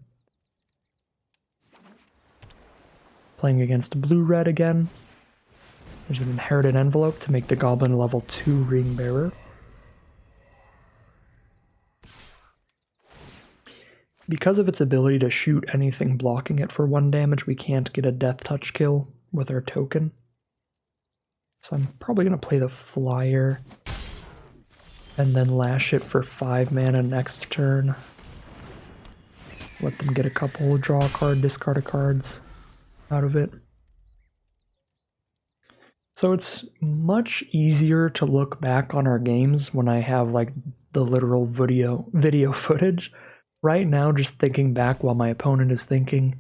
Playing against blue-red again. There's an inherited envelope to make the goblin a level 2 ring bearer. Because of its ability to shoot anything blocking it for 1 damage, we can't get a death touch kill with our token. So I'm probably gonna play the flyer and then lash it for 5 mana next turn. Let them get a couple, draw a card, discard a cards out of it. So it's much easier to look back on our games when I have like the literal video footage. Right now, just thinking back while my opponent is thinking,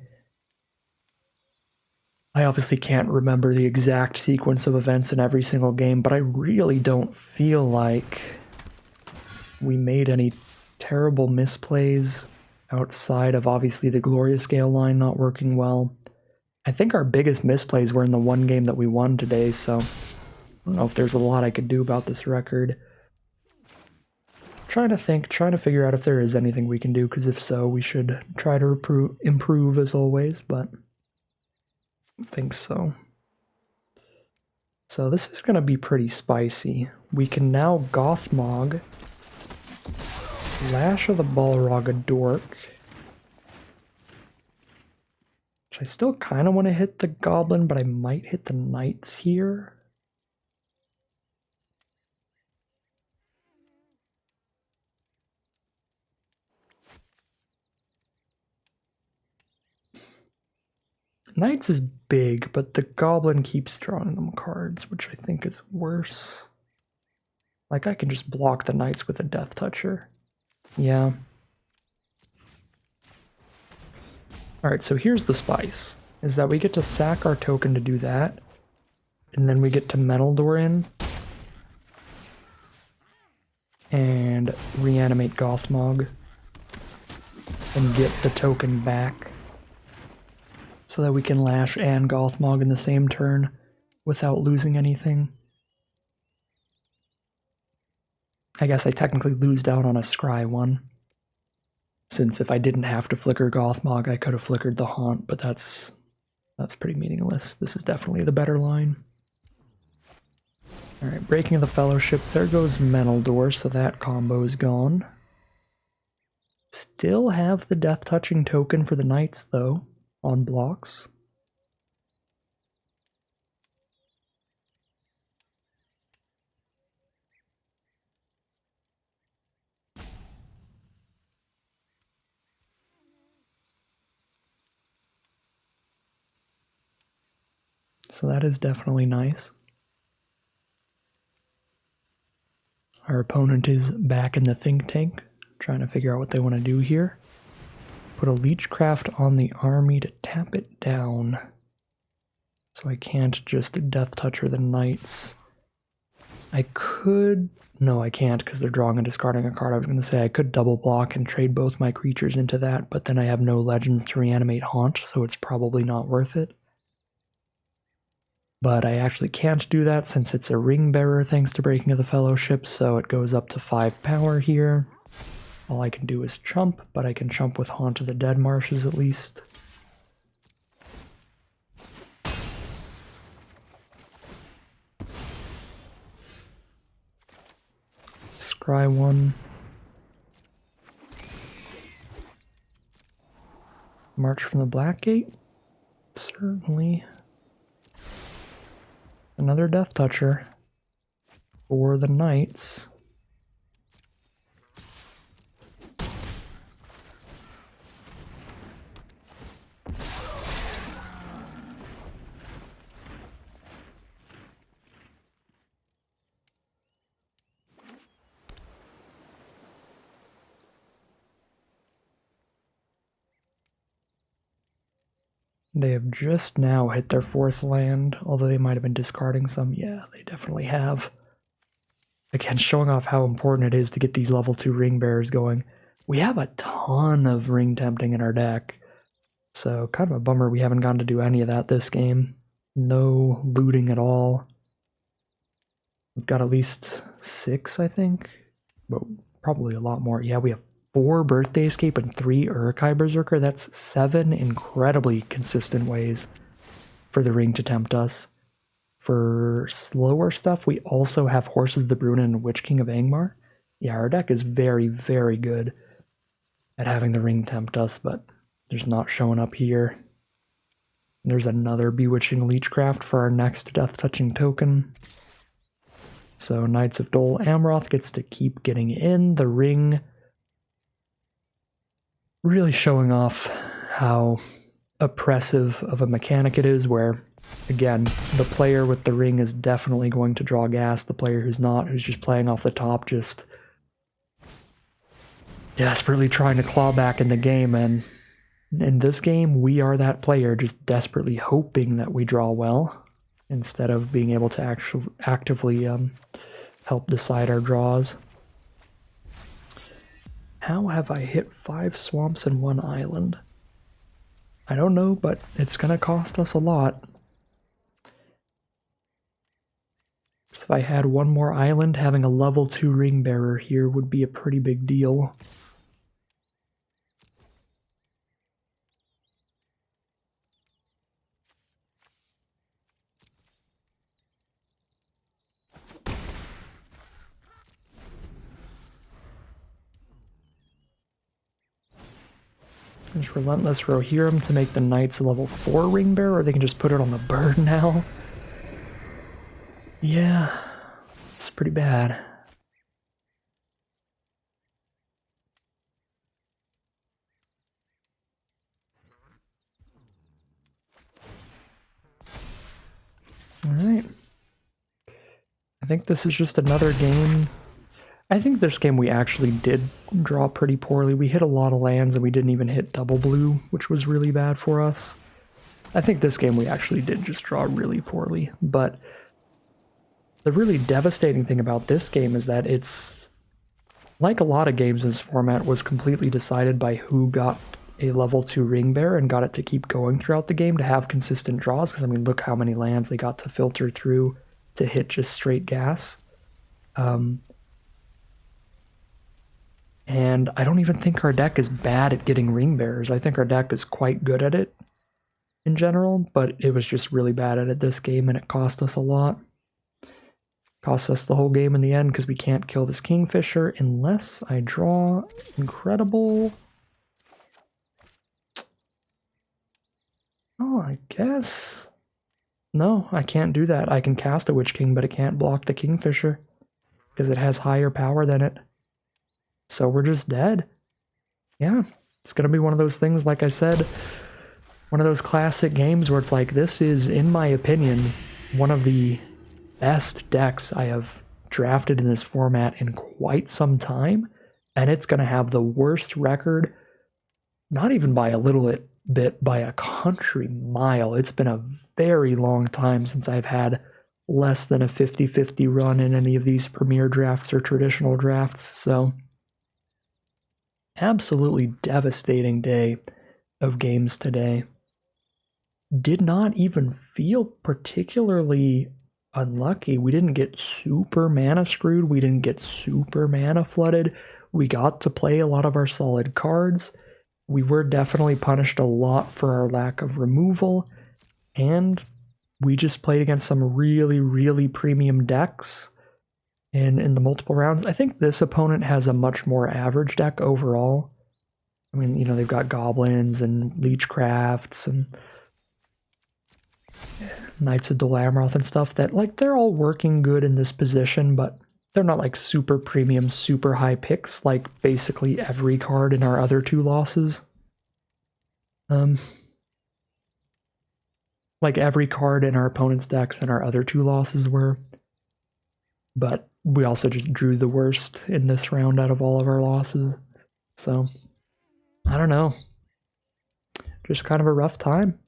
I obviously can't remember the exact sequence of events in every single game, but I really don't feel like we made any terrible misplays outside of obviously the Glorious Gale line not working well. I think our biggest misplays were in the one game that we won today, so I don't know if there's a lot I could do about this record. Trying to figure out if there is anything we can do, because if so, we should try to improve as always, but I don't think so. So this is going to be pretty spicy. We can now Gothmog, Lash of the Balrog a Dork, which I still kind of want to hit the Goblin, but I might hit the Knights here. Knights is big, but the Goblin keeps drawing them cards, which I think is worse. Like, I can just block the Knights with a Death Toucher. Yeah. Alright, so here's the spice, is that we get to sack our token to do that, and then we get to Metal Door in, and reanimate Gothmog, and get the token back. so that we can Lash and Gothmog in the same turn without losing anything. I guess I technically lose down on a Scry one, since if I didn't have to flicker Gothmog, I could have flickered the Haunt, but that's pretty meaningless. This is definitely the better line. Alright, Breaking of the Fellowship. There goes Meneldor, so that combo is gone. Still have the Death Touching token for the Knights, though, on blocks. So that is definitely nice. Our opponent is back in the think tank, trying to figure out what they want to do here. Put a Leechcraft on the army to tap it down. So I can't just Death Toucher the Knights. I could... No, I can't because they're drawing and discarding a card. I was going to say I could double block and trade both my creatures into that, but then I have no legends to reanimate Haunt, so it's probably not worth it. But I actually can't do that since it's a Ring Bearer thanks to Breaking of the Fellowship, so it goes up to 5 power here. All I can do is chump, but I can chump with Haunt of the Dead Marshes at least. Scry one. March from the Black Gate? Certainly. Another Death Toucher for the Knights. They have just now hit their 4th land, although they might have been discarding some. Yeah, they definitely have. Again, showing off how important it is to get these level 2 Ring Bearers going. We have a ton of Ring Tempting in our deck, so kind of a bummer we haven't gotten to do any of that this game. No looting at all. We've got at least 6, I think, but probably a lot more. Yeah, we have 4 Birthday Escape and 3 Uruk-hai Berserker. That's 7 incredibly consistent ways for the ring to tempt us. For slower stuff, we also have Horses the Bruin and Witch King of Angmar. Yeah, our deck is very, very good at having the ring tempt us, but there's not showing up here. There's another Bewitching Leechcraft for our next Death Touching token. So Knights of Dol Amroth gets to keep getting in. The ring really showing off how oppressive of a mechanic it is, where, again, the player with the ring is definitely going to draw gas. The player who's not, who's just playing off the top, just desperately trying to claw back in the game. And in this game, we are that player just desperately hoping that we draw well, instead of being able to actively help decide our draws. How have I hit 5 swamps and 1 island? I don't know, but it's gonna cost us a lot. If I had 1 more island, having a level 2 Ring Bearer here would be a pretty big deal. There's Relentless Rohirrim to make the Knights a level 4 Ring Bearer, or they can just put it on the bird now. Yeah, it's pretty bad. Alright. I think this is just another game. I think this game we actually did draw pretty poorly. We hit a lot of lands and we didn't even hit double blue, which was really bad for us. I think this game we actually did just draw really poorly, but the really devastating thing about this game is that it's, like a lot of games in this format, was completely decided by who got a level 2 ring bear and got it to keep going throughout the game to have consistent draws, because I mean, look how many lands they got to filter through to hit just straight gas. And I don't even think our deck is bad at getting ring bears. I think our deck is quite good at it in general, but it was just really bad at it this game, and it cost us a lot. Cost us the whole game in the end, because we can't kill this Kingfisher unless I draw incredible. Oh, I guess. No, I can't do that. I can cast a Witch King, but it can't block the Kingfisher because it has higher power than it. So we're just dead. Yeah, it's going to be one of those things, like I said, one of those classic games where it's like, this is, in my opinion, one of the best decks I have drafted in this format in quite some time, and it's going to have the worst record, not even by a little bit, by a country mile. It's been a very long time since I've had less than a 50-50 run in any of these premier drafts or traditional drafts, so absolutely devastating day of games today. Did not even feel particularly unlucky. We didn't get super mana screwed. We didn't get super mana flooded. We got to play a lot of our solid cards. We were definitely punished a lot for our lack of removal, and we just played against some really, really premium decks. And in the multiple rounds, I think this opponent has a much more average deck overall. I mean, you know, they've got goblins and leechcrafts and Knights of Dolamarroth and stuff that, like, they're all working good in this position, but they're not like super premium, super high picks like basically every card in our other two losses. Like every card in our opponent's decks and our other two losses were. But we also just drew the worst in this round out of all of our losses. So, I don't know. Just kind of a rough time.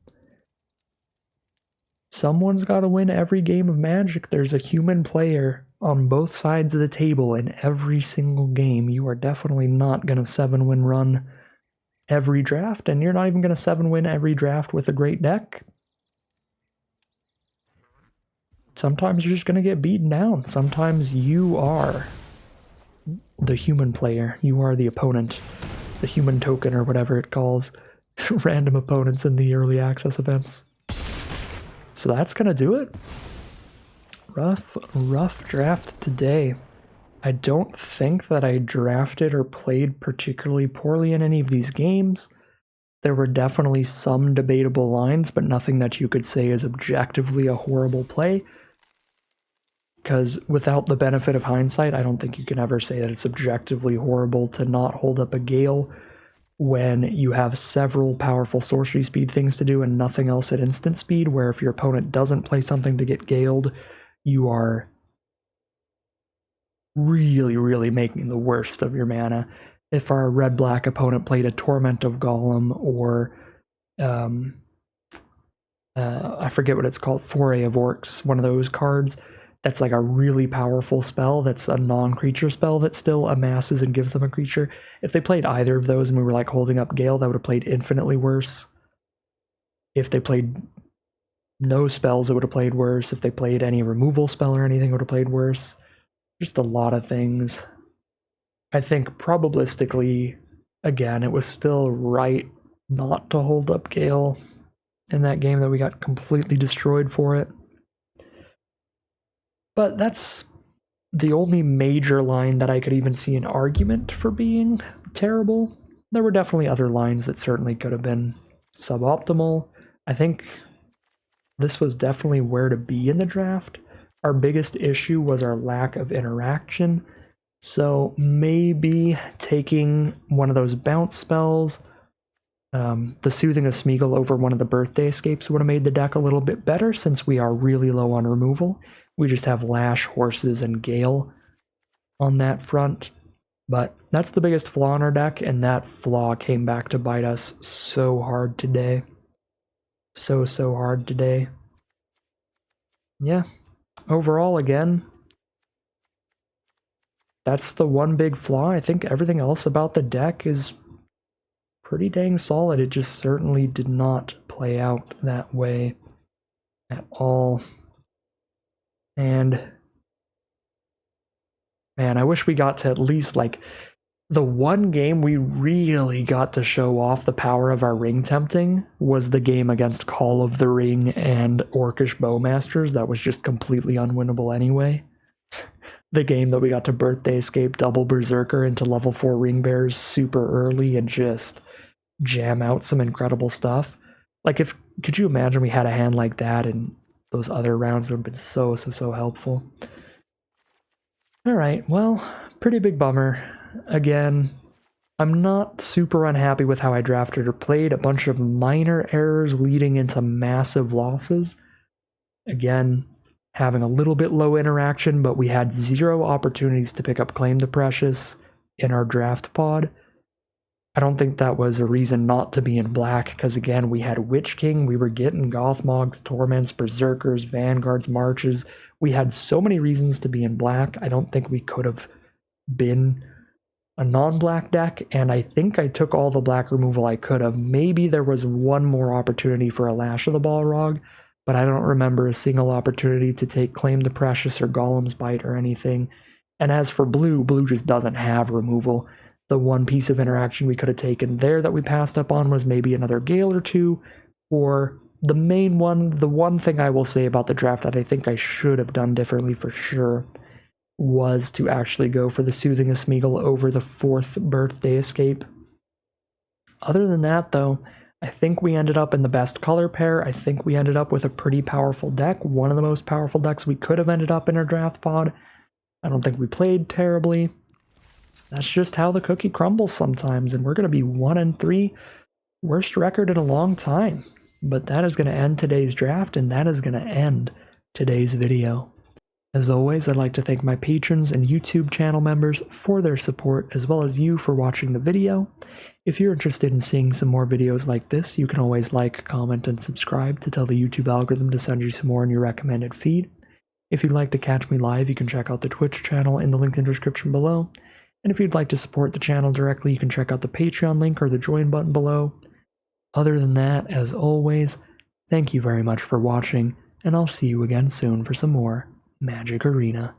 Someone's got to win every game of Magic. There's a human player on both sides of the table in every single game. You are definitely not going to 7-win run every draft, and you're not even going to 7-win every draft with a great deck. Sometimes you're just going to get beaten down. Sometimes you are the human player. You are the opponent, the human token, or whatever it calls random opponents in the early access events. So that's going to do it. Rough draft today. I don't think that I drafted or played particularly poorly in any of these games. There were definitely some debatable lines, but nothing that you could say is objectively a horrible play. Because without the benefit of hindsight, I don't think you can ever say that it's objectively horrible to not hold up a Gale when you have several powerful sorcery speed things to do and nothing else at instant speed, where if your opponent doesn't play something to get Galed, you are really, really making the worst of your mana. If our red-black opponent played a Torment of Golem or I forget what it's called, Foray of Orcs, one of those cards, that's like a really powerful spell that's a non-creature spell that still amasses and gives them a creature. If they played either of those and we were like holding up Gale, that would have played infinitely worse. If they played no spells, it would have played worse. If they played any removal spell or anything, it would have played worse. Just a lot of things. I think probabilistically, again, it was still right not to hold up Gale in that game that we got completely destroyed for it. But that's the only major line that I could even see an argument for being terrible. There were definitely other lines that certainly could have been suboptimal. I think this was definitely where to be in the draft. Our biggest issue was our lack of interaction. So maybe taking one of those bounce spells, the Soothing of Smeagol over one of the Birthday Escapes would have made the deck a little bit better since we are really low on removal. We just have Lash, Horses, and Gale on that front. But that's the biggest flaw in our deck, and that flaw came back to bite us so hard today. So hard today. Yeah. Overall, again, that's the one big flaw. I think everything else about the deck is pretty dang solid. It just certainly did not play out that way at all. And man, I wish we got to at least like the one game we really got to show off the power of our ring tempting was the game against Call of the Ring and Orcish Bowmasters. That was just completely unwinnable anyway. The game that we got to birthday escape double berserker into level 4 ring bears super early and just jam out some incredible stuff. Like, if could you imagine we had a hand like that and those other rounds would have been so helpful. All right, well, pretty big bummer. Again, I'm not super unhappy with how I drafted or played. A bunch of minor errors leading into massive losses. Again, having a little bit low interaction, but we had 0 opportunities to pick up Claim the Precious in our draft pod. I don't think that was a reason not to be in black, because again, we had Witch King, we were getting Gothmogs, Torments, Berserkers, Vanguards, Marches. We had so many reasons to be in black. I don't think we could have been a non-black deck, and I think I took all the black removal I could have. Maybe there was one more opportunity for a Lash of the Balrog, but I don't remember a single opportunity to take Claim the Precious or Golem's Bite or anything. And as for blue, blue just doesn't have removal. The one piece of interaction we could have taken there that we passed up on was maybe another Gale or two, or the main one, the one thing I will say about the draft that I think I should have done differently for sure was to actually go for the Soothing of Smeagol over the 4th birthday escape. Other than that, though, I think we ended up in the best color pair. I think we ended up with a pretty powerful deck, one of the most powerful decks we could have ended up in our draft pod. I don't think we played terribly. That's just how the cookie crumbles sometimes, and we're going to be 1-3, worst record in a long time. But that is going to end today's draft, and that is going to end today's video. As always, I'd like to thank my patrons and YouTube channel members for their support, as well as you for watching the video. If you're interested in seeing some more videos like this, you can always like, comment, and subscribe to tell the YouTube algorithm to send you some more in your recommended feed. If you'd like to catch me live, you can check out the Twitch channel in the link in the description below. And if you'd like to support the channel directly, you can check out the Patreon link or the join button below. Other than that, as always, thank you very much for watching, and I'll see you again soon for some more Magic Arena.